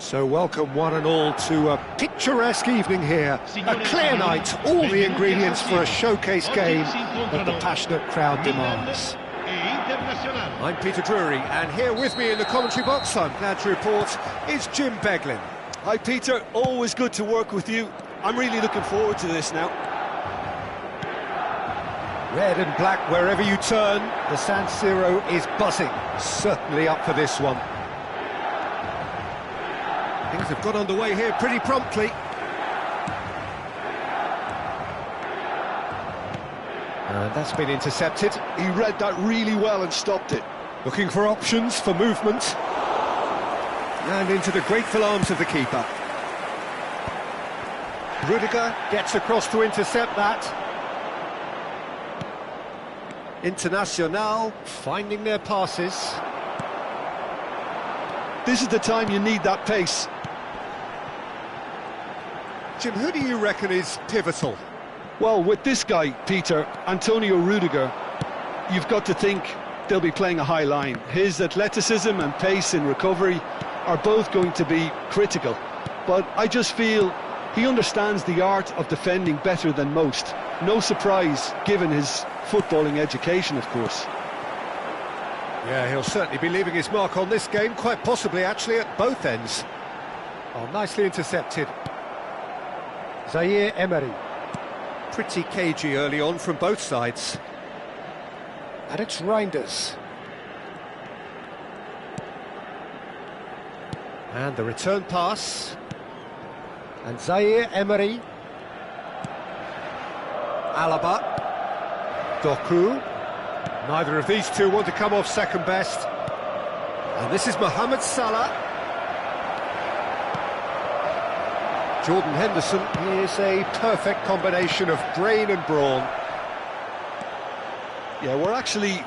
So welcome one and all to a picturesque evening here. A clear night, all the ingredients for a showcase game that the passionate crowd demands. I'm Peter Drury, and here with me in the commentary box, I'm glad to report, is Jim Beglin. Hi Peter, always good to work with you. I'm really looking forward to this now. Red and black wherever you turn, the San Siro is buzzing. Certainly up for this one. Things have got underway here pretty promptly. And that's been intercepted. He read that really well and stopped it. Looking for options for movement. And into the grateful arms of the keeper. Rudiger gets across to intercept that. Internacional finding their passes. This is the time you need that pace. Jim, who do you reckon is pivotal? Well, with this guy, Peter, Antonio Rudiger, you've got to think they'll be playing a high line. His athleticism and pace in recovery are both going to be critical. But I just feel he understands the art of defending better than most. No surprise, given his footballing education, of course. Yeah, he'll certainly be leaving his mark on this game, quite possibly actually at both ends. Oh, nicely intercepted. Zaire Emery. Pretty cagey early on from both sides. And it's Reinders. And the return pass. And Zaire Emery. Alaba. Doku. Neither of these two want to come off second best. And this is Mohamed Salah. Jordan Henderson is a perfect combination of brain and brawn. Yeah, we're actually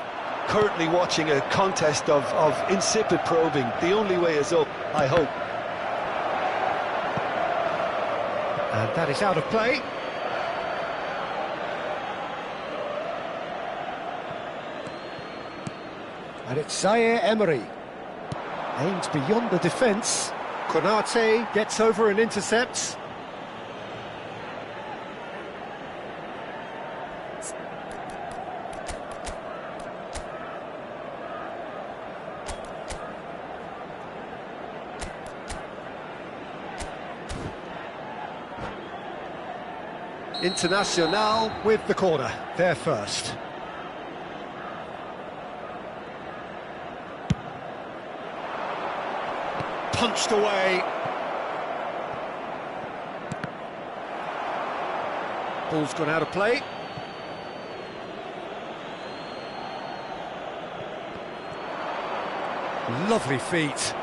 currently watching a contest of insipid probing. The only way is up, I hope. And that is out of play. And it's Zaire Emery. Aims beyond the defence. Konate gets over and intercepts. Internacional with the corner, there first. Punched away. Ball's gone out of play. Lovely feet.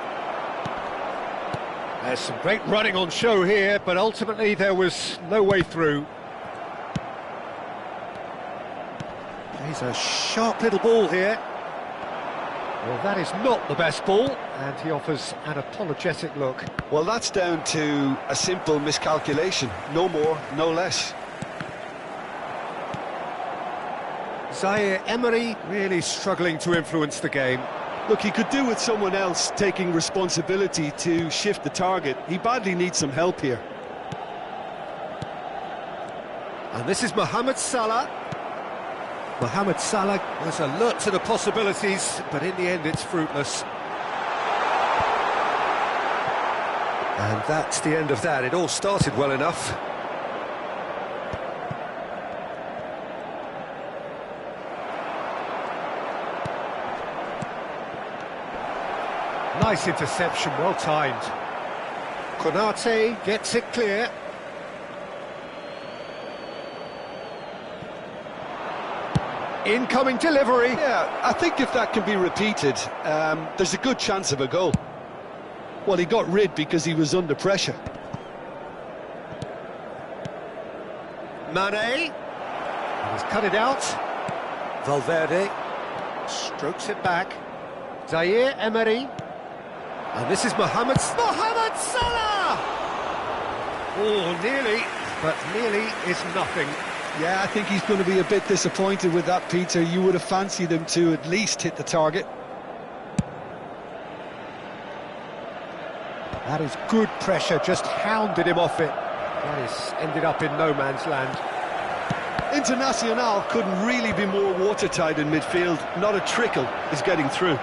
There's some great running on show here, but ultimately there was no way through. He's a sharp little ball here. Well, that is not the best ball, and he offers an apologetic look. Well, that's down to a simple miscalculation. No more, no less. Zaire Emery really struggling to influence the game. Look, he could do with someone else taking responsibility to shift the target. He badly needs some help here. And this is Mohamed Salah. Mohamed Salah was alert to the possibilities, but in the end it's fruitless. And that's the end of that. It all started well enough. Nice interception, well timed. Konate gets it clear. Incoming delivery. Yeah, I think if that can be repeated, there's a good chance of a goal. Well, he got rid because he was under pressure. Mane. He's cut it out. Valverde strokes it back. Zaire Emery. And this is Mohamed Salah! Oh, nearly, but nearly is nothing. Yeah, I think he's going to be a bit disappointed with that, Peter. You would have fancied him to at least hit the target. That is good pressure, just hounded him off it. That is ended up in no man's land. Internacional couldn't really be more watertight in midfield. Not a trickle is getting through.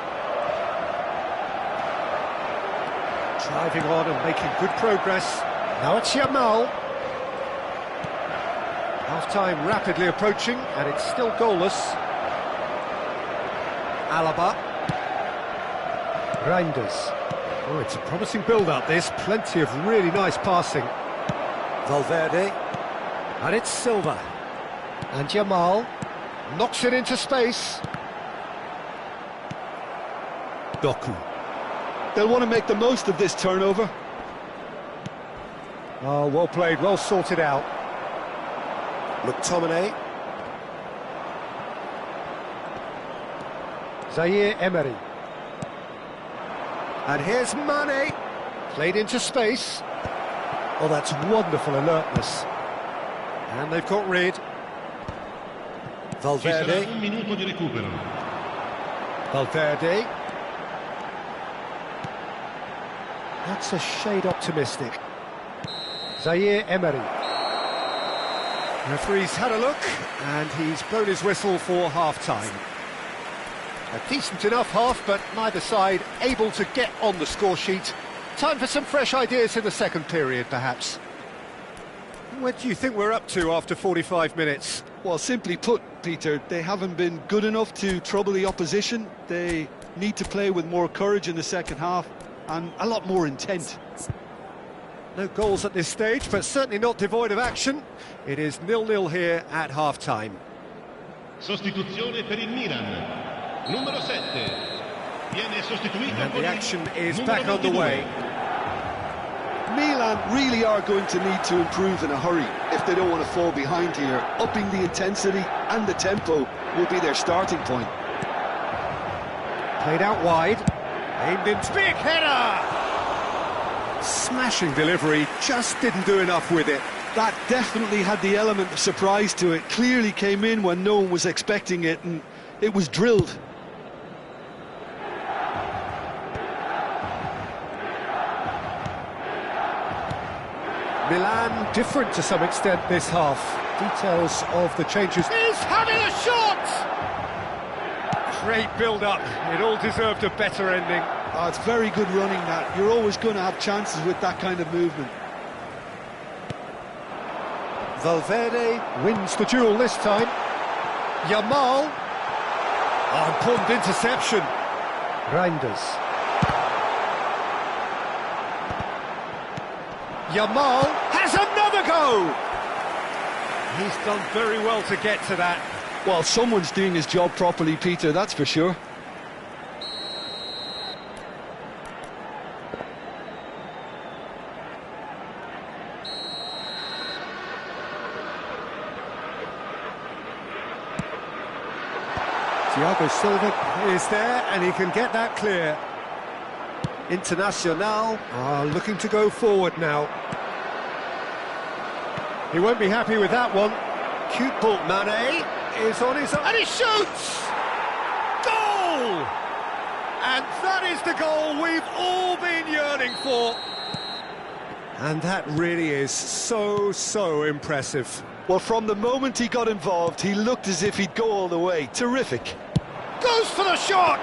Driving on and making good progress. Now it's Yamal. Half-time rapidly approaching, and it's still goalless. Alaba. Reinders. Oh, it's a promising build-up, this. Plenty of really nice passing. Valverde. And it's Silva. And Yamal. Knocks it into space. Doku. They'll want to make the most of this turnover. Oh, well played, well sorted out. McTominay. Zaire Emery. And here's Mane. Played into space. Oh, that's wonderful alertness. And they've got rid. Valverde. Valverde. That's a shade optimistic. Zaire Emery. The referee's had a look, and he's blown his whistle for half-time. A decent enough half, but neither side able to get on the score sheet. Time for some fresh ideas in the second period, perhaps. What do you think we're up to after 45 minutes? Well, simply put, Peter, they haven't been good enough to trouble the opposition. They need to play with more courage in the second half and a lot more intent. No goals at this stage, but certainly not devoid of action. It is 0-0 here at half-time. Sostituzione per il Milan. Numero 7. Viene sostituito. And the action is back on the way. Milan really are going to need to improve in a hurry if they don't want to fall behind here. Upping the intensity and the tempo will be their starting point. Played out wide. Aimed in. Big header! Smashing delivery, just didn't do enough with it. That definitely had the element of surprise to it. Clearly came in when no one was expecting it, and it was drilled. Milan different to some extent this half. Details of the changes. He's having a shot! Great build-up. It all deserved a better ending. Oh, it's very good running, that. You're always going to have chances with that kind of movement. Valverde wins the duel this time. Yamal. Oh, important interception. Reinders. Yamal has another go! He's done very well to get to that. Well, someone's doing his job properly, Peter, that's for sure. Thiago Silva is there, and he can get that clear. Internacional are looking to go forward now. He won't be happy with that one. Cute ball. Mane is on his own, and he shoots! Goal! And that is the goal we've all been yearning for. And that really is so impressive. Well, from the moment he got involved, he looked as if he'd go all the way. Terrific. Goes for the shot!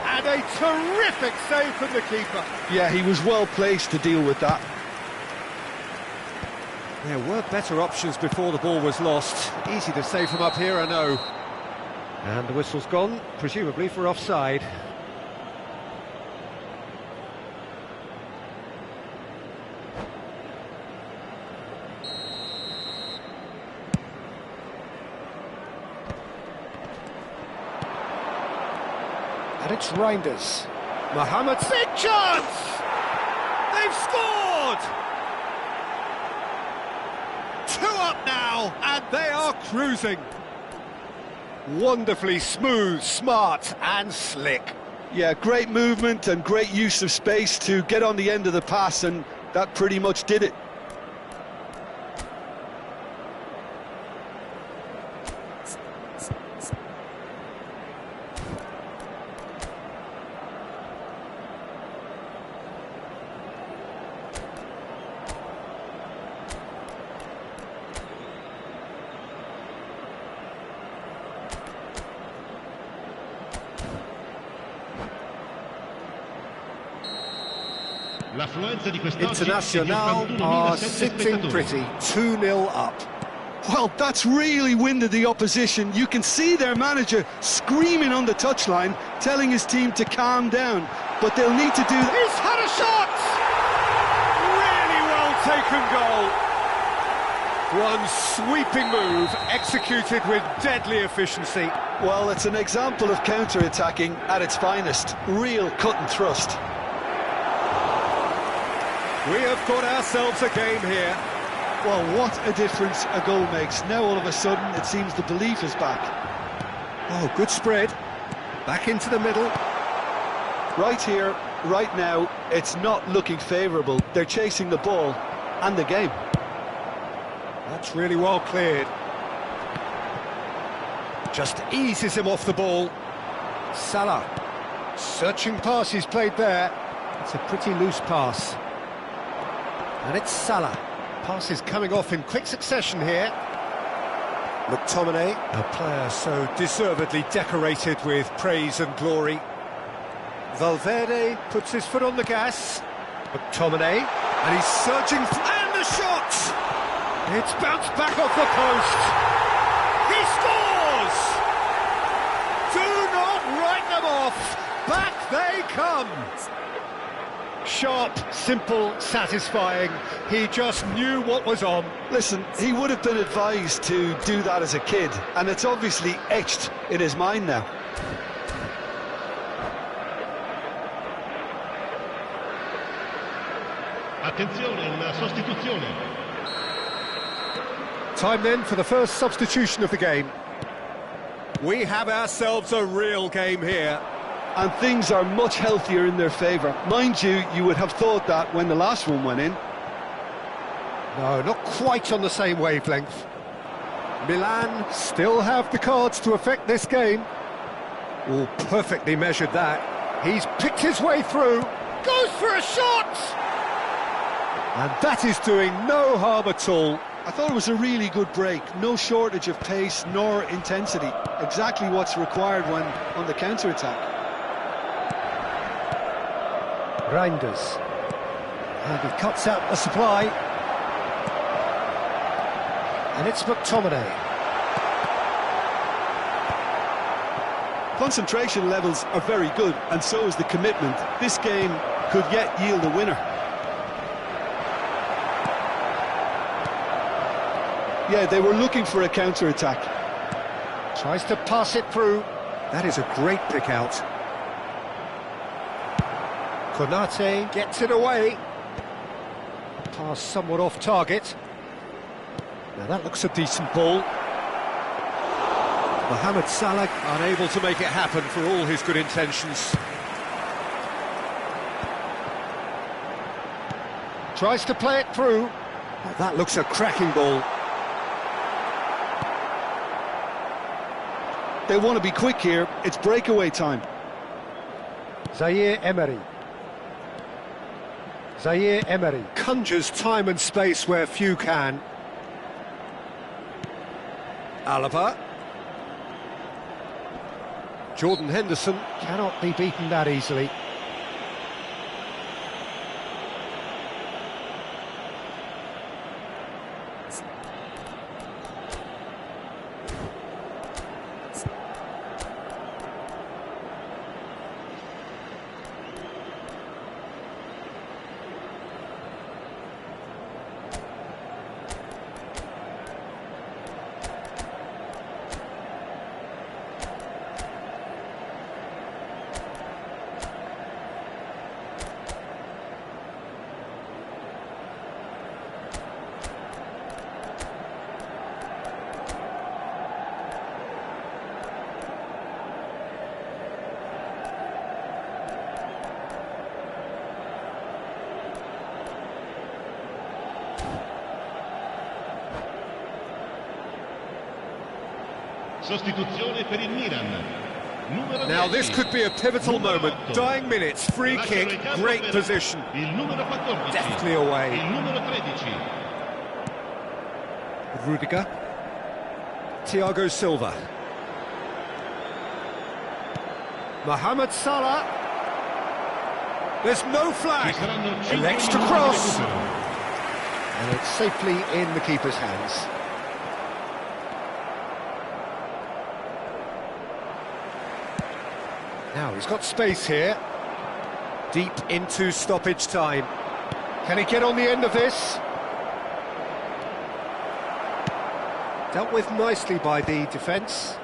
And a terrific save from the keeper. Yeah, he was well placed to deal with that. There were better options before the ball was lost. Easy to save from up here, I know. And the whistle's gone, presumably for offside. And it's Reinders. Mohamed, big chance! They've scored! 2 up now, and they are cruising. Wonderfully smooth, smart and slick. Yeah, great movement and great use of space to get on the end of the pass, and that pretty much did it. L'affluenza di quest'oggi Internacional è di are 81.700 sitting spettatori. pretty, 2-0 up. Well, that's really winded the opposition. You can see their manager screaming on the touchline, telling his team to calm down. But they'll need to do that. He's had a shot! Really well taken goal. One sweeping move, executed with deadly efficiency. Well, it's an example of counter-attacking at its finest. Real cut and thrust. We have got ourselves a game here. Well, what a difference a goal makes. Now all of a sudden it seems the belief is back. Oh, good spread. Back into the middle. Right here, right now, it's not looking favourable. They're chasing the ball and the game. That's really well cleared. Just eases him off the ball. Salah. Searching pass he's played there. It's a pretty loose pass. And it's Salah. Pass is coming off in quick succession here. McTominay, a player so deservedly decorated with praise and glory. Valverde puts his foot on the gas. McTominay, and he's surging, and the shot! It's bounced back off the post. He scores! Do not write them off. Back they come. Sharp, simple, satisfying. He just knew what was on. Listen, he would have been advised to do that as a kid, and it's obviously etched in his mind now. Attenzione, una sostituzione. Time then for the first substitution of the game. We have ourselves a real game here. And things are much healthier in their favour. Mind you, you would have thought that when the last one went in. No, not quite on the same wavelength. Milan still have the cards to affect this game. Oh, perfectly measured that. He's picked his way through. Goes for a shot! And that is doing no harm at all. I thought it was a really good break. No shortage of pace nor intensity. Exactly what's required when on the counter-attack. Reinders. And he cuts out the supply. And it's McTominay. Concentration levels are very good, and so is the commitment. This game could yet yield a winner. Yeah, they were looking for a counter-attack. Tries to pass it through. That is a great pick out. Konate gets it away. Pass somewhat off target. Now that looks a decent ball. Mohamed Salah unable to make it happen for all his good intentions. Tries to play it through. Oh, that looks a cracking ball. They want to be quick here. It's breakaway time. Zaire Emery. Zaire Emery conjures time and space where few can. Alaba. Jordan Henderson cannot be beaten that easily. Sostituzione per il Milan. Numero Now 10. this could be a pivotal Numero moment. 8. Dying minutes, free Lasciano kick, il campo great per position. Il numero 14. Deftly away. Il numero 13. Rudiger. Thiago Silva. Mohamed Salah. There's no Ci flag. saranno 5 Elects to minuti di cross. recupero. And it's safely in the keeper's hands. Now he's got space here. Deep into stoppage time. Can he get on the end of this? Dealt with nicely by the defence.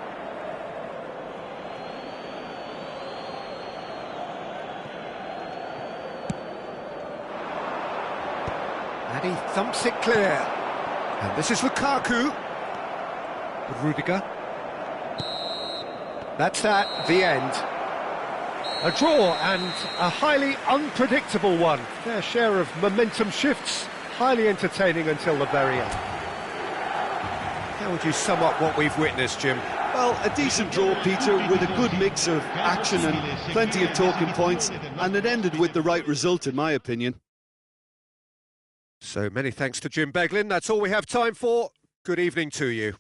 And he thumps it clear. And this is Lukaku. Rudiger. That's that, the end. A draw and a highly unpredictable one. Fair share of momentum shifts, highly entertaining until the very end. How would you sum up what we've witnessed, Jim? Well, a decent draw, Peter, with a good mix of action and plenty of talking points, and it ended with the right result, in my opinion. So many thanks to Jim Beglin. That's all we have time for. Good evening to you.